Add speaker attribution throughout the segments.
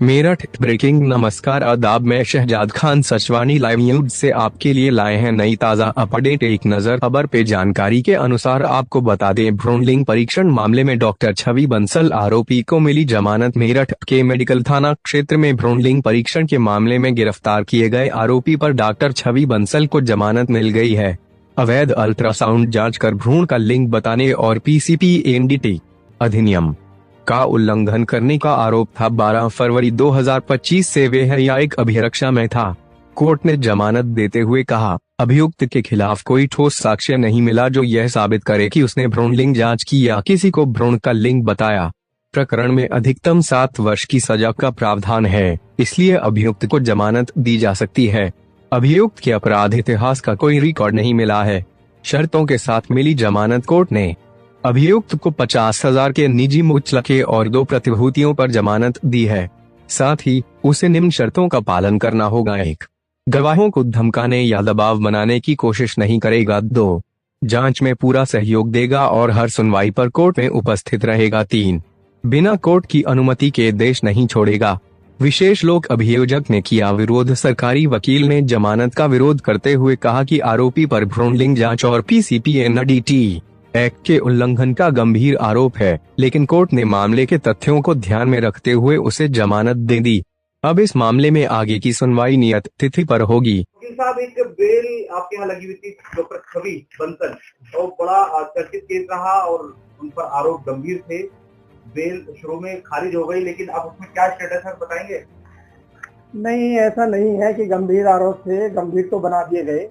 Speaker 1: Meerut breaking. नमस्कार आदाब, मैं शहजाद खान सचवानी लाइव न्यूज से आपके लिए लाए हैं नई ताज़ा अपडेट। एक नजर खबर पे। जानकारी के अनुसार आपको बता दें, भ्रूण लिंग परीक्षण मामले में डॉक्टर छवि बंसल आरोपी को मिली जमानत। मेरठ के मेडिकल थाना क्षेत्र में भ्रूण लिंग परीक्षण के मामले में गिरफ्तार किए गए आरोपी पर डॉक्टर छवि बंसल को जमानत मिल गई है। अवैध अल्ट्रासाउंड जाँच कर भ्रूण का लिंग बताने और PCP-NDT अधिनियम का उल्लंघन करने का आरोप था। 12 फरवरी 2025 से वह न्यायिक अभिरक्षा में था। कोर्ट ने जमानत देते हुए कहा, अभियुक्त के खिलाफ कोई ठोस साक्ष्य नहीं मिला जो यह साबित करे कि उसने भ्रूण लिंग जांच की या किसी को भ्रूण का लिंग बताया। प्रकरण में अधिकतम 7 वर्ष की सजा का प्रावधान है, इसलिए अभियुक्त को जमानत दी जा सकती है। अभियुक्त के अपराध इतिहास का कोई रिकॉर्ड नहीं मिला है। शर्तों के साथ मिली जमानत। कोर्ट ने अभियुक्त को 50,000 के निजी मुचलके और 2 प्रतिभूतियों पर जमानत दी है। साथ ही उसे निम्न शर्तों का पालन करना होगा। 1. गवाहों को धमकाने या दबाव बनाने की कोशिश नहीं करेगा। 2. जांच में पूरा सहयोग देगा और हर सुनवाई पर कोर्ट में उपस्थित रहेगा। 3. बिना कोर्ट की अनुमति के देश नहीं छोड़ेगा। विशेष लोक अभियोजक ने किया विरोध। सरकारी वकील ने जमानत का विरोध करते हुए कहा कि आरोपी पर भ्रूण लिंग जांच और PCP-NDT एक्ट के उल्लंघन का गंभीर आरोप है, लेकिन कोर्ट ने मामले के तथ्यों को ध्यान में रखते हुए उसे जमानत दे दी। अब इस मामले में आगे की सुनवाई नियत तिथि पर होगी।
Speaker 2: साहब, एक बेल आपके यहाँ लगी हुई थी डॉक्टर छवि बंसल, तो बड़ा चर्चित केस रहा और उन पर आरोप गंभीर थे। बेल शुरू में खारिज हो गई, लेकिन अब उसमें क्या स्टेटस है बताएंगे?
Speaker 3: नहीं, ऐसा नहीं है कि गंभीर आरोप थे, गंभीर तो बना दिए गए।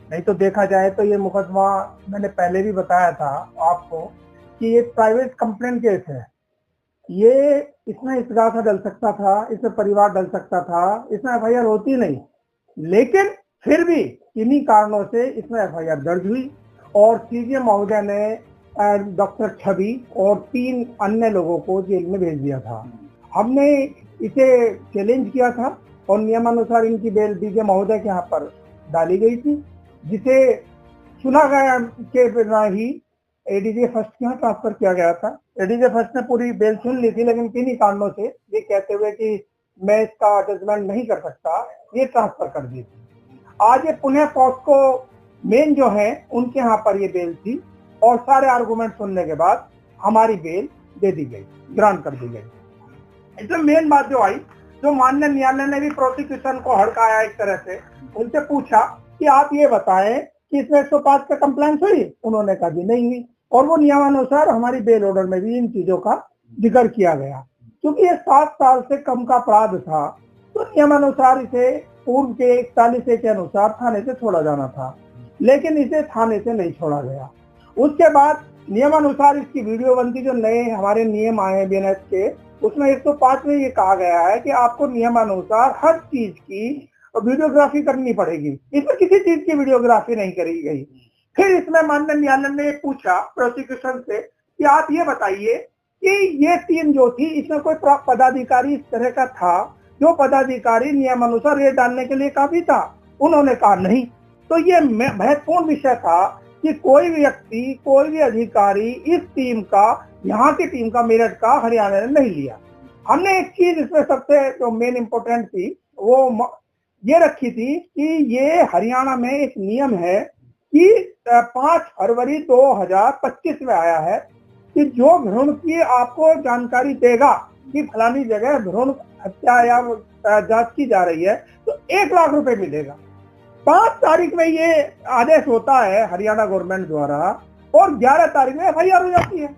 Speaker 3: नहीं तो देखा जाए तो ये मुकदमा, मैंने पहले भी बताया था आपको कि ये प्राइवेट कंप्लेंट केस है। ये इसमें इस्तीगासा डल सकता था, इसमें परिवार डल सकता था, इसमें FIR होती नहीं, लेकिन फिर भी इन्हीं कारणों से इसमें FIR दर्ज हुई और CJ महोदय ने डॉक्टर छवि और 3 अन्य लोगों को जेल में भेज दिया था। हमने इसे चैलेंज किया था और नियमानुसार इनकी बेल DG महोदय के यहाँ पर डाली गई थी, जिसे सुना गया के बिना ही ADJ फर्स्ट के यहाँ ट्रांसफर किया गया था। ADJ फर्स्ट ने पूरी बेल सुन ली थी, लेकिन किन्हीं कारणों से ये कहते हुए कि मैं इसका जजमेंट नहीं कर सकता, ये ट्रांसफर कर दी थी। आज ये पुणे पॉस्को मेन जो है उनके यहाँ पर ये बेल थी और सारे आर्गुमेंट सुनने के बाद हमारी बेल दे दी गई, ग्रांट कर दी गई। इसमें मेन बात जो आई, जो माननीय न्यायालय ने भी प्रोसिक्यूशन को हड़काया एक तरह से, उनसे पूछा कि आप ये बताएं कि इसमें 105 का कंप्लेंट हुई? उन्होंने कहा कि नहीं हुई, और वो नियमानुसार हमारी बेल ऑर्डर में भी इन चीजों का जिक्र किया गया। क्योंकि ये 7 साल से कम का अपराध था, तो नियमानुसार इसे पूर्व के 41A के अनुसार थाने से छोड़ा जाना था, लेकिन इसे थाने से नहीं छोड़ा गया। उसके बाद नियमानुसार इसकी वीडियो बनती, जो नए हमारे नियम आए हैं BNS के, उसमें 105 में ये कहा गया है कि आपको नियमानुसार हर चीज की वीडियोग्राफी करनी पड़ेगी। इसमें किसी चीज की वीडियोग्राफी नहीं करी गई। फिर इसमें माननीय न्यायालय ने पूछा प्रोसिक्यूशन से कि आप ये बताइए कि ये टीम जो थी, इसमें कोई पदाधिकारी इस तरह का था जो पदाधिकारी नियमानुसार रेट डालने के लिए काफी था? उन्होंने कहा नहीं। तो ये महत्वपूर्ण विषय था कि कोई व्यक्ति, कोई भी अधिकारी इस टीम का, यहाँ की टीम का, मेरठ का, हरियाणा ने नहीं लिया। हमने एक चीज इसमें सबसे जो मेन इम्पोर्टेंट थी वो ये रखी थी कि ये हरियाणा में एक नियम है कि 5 फरवरी 2025 में आया है कि जो भ्रूण की आपको जानकारी देगा कि फलानी जगह भ्रूण हत्या या जांच की जा रही है, तो 1 लाख रुपए मिलेगा। 5 तारीख में ये आदेश होता है हरियाणा गवर्नमेंट द्वारा और 11 तारीख में FIR हो जाती है।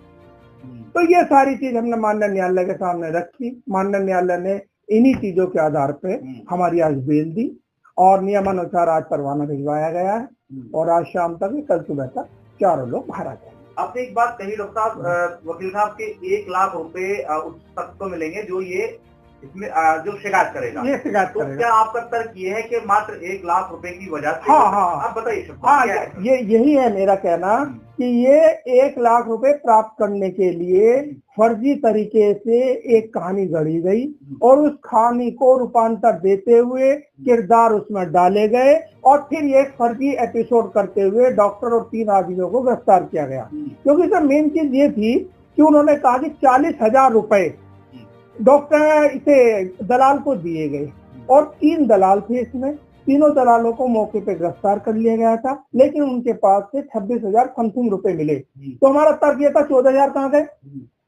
Speaker 3: तो ये सारी चीज हमने माननीय न्यायालय के सामने रखी। माननीय न्यायालय ने इन्हीं चीजों के आधार पे हमारी आज बेल दी और नियमानुसार आज परवाना भिजवाया गया है और आज शाम तक, कल सुबह तक 4 लोग बाहर आ जाए।
Speaker 2: आपने एक बात कही डॉक्टर साहब, वकील साहब के 1 लाख रुपए उस शख्स को मिलेंगे जो ये इसमें जो शिकायत करेगा।
Speaker 3: ये शिकायत
Speaker 2: तो
Speaker 3: करेगा।
Speaker 2: क्या आपका तर्क ये है कि मात्र 1 लाख रुपए की वजह से?
Speaker 3: हाँ,
Speaker 2: आप बताइए।
Speaker 3: हाँ, यही है मेरा कहना कि ये 1 लाख रुपए प्राप्त करने के लिए फर्जी तरीके से एक कहानी गढ़ी गई और उस कहानी को रूपांतर देते हुए किरदार उसमें डाले गए और फिर ये फर्जी एपिसोड करते हुए डॉक्टर और 3 आदमियों को गिरफ्तार किया गया। क्योंकि सर मेन चीज ये थी कि उन्होंने कहा कि 40,000 रुपए डॉक्टर इसे दलाल को दिए गए और 3 दलाल थे इसमें। तीनों दलालों को मौके पे गिरफ्तार कर लिया गया था, लेकिन उनके पास से 26,000 समथिंग रुपए मिले। तो हमारा तर्क ये था 14,000 कहाँ गए?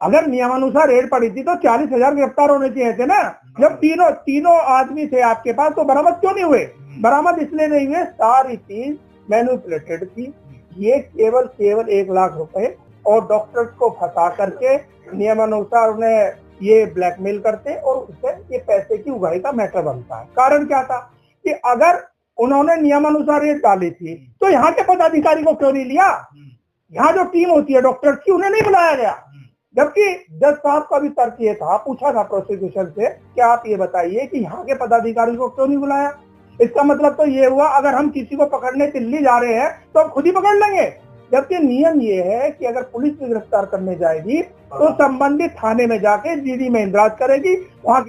Speaker 3: अगर नियमानुसार रेड पड़ी थी तो 40,000 गिरफ्तार होने चाहिए थे ना। जब तीनों आदमी थे आपके पास तो बरामद क्यों नहीं हुए? बरामद इसलिए नहीं हुए, सारी चीज मैन्युपुलेटेड थी। ये केवल 1 लाख रुपए और डॉक्टर्स को फंसा करके नियमानुसार उन्हें ये ब्लैकमेल करते और उससे ये पैसे की उगाही का मैटर बनता है। कारण क्या था कि अगर उन्होंने नियमानुसार रेट डाली थी तो यहाँ के पदाधिकारी को क्यों नहीं लिया? यहाँ जो टीम होती है डॉक्टर्स की, उन्हें नहीं बुलाया गया। जबकि जज साहब का भी तर्क ये था, पूछा था प्रोसिक्यूशन से कि आप ये बताइए कि यहाँ के पदाधिकारी को क्यों नहीं बुलाया? इसका मतलब तो ये हुआ अगर हम किसी को पकड़ने दिल्ली जा रहे हैं तो हम खुद ही पकड़ लेंगे। जबकि नियम ये है कि अगर पुलिस भी गिरफ्तार करने जाएगी तो संबंधित थाने में जाके जीडी में इंदराज करेगी, वहां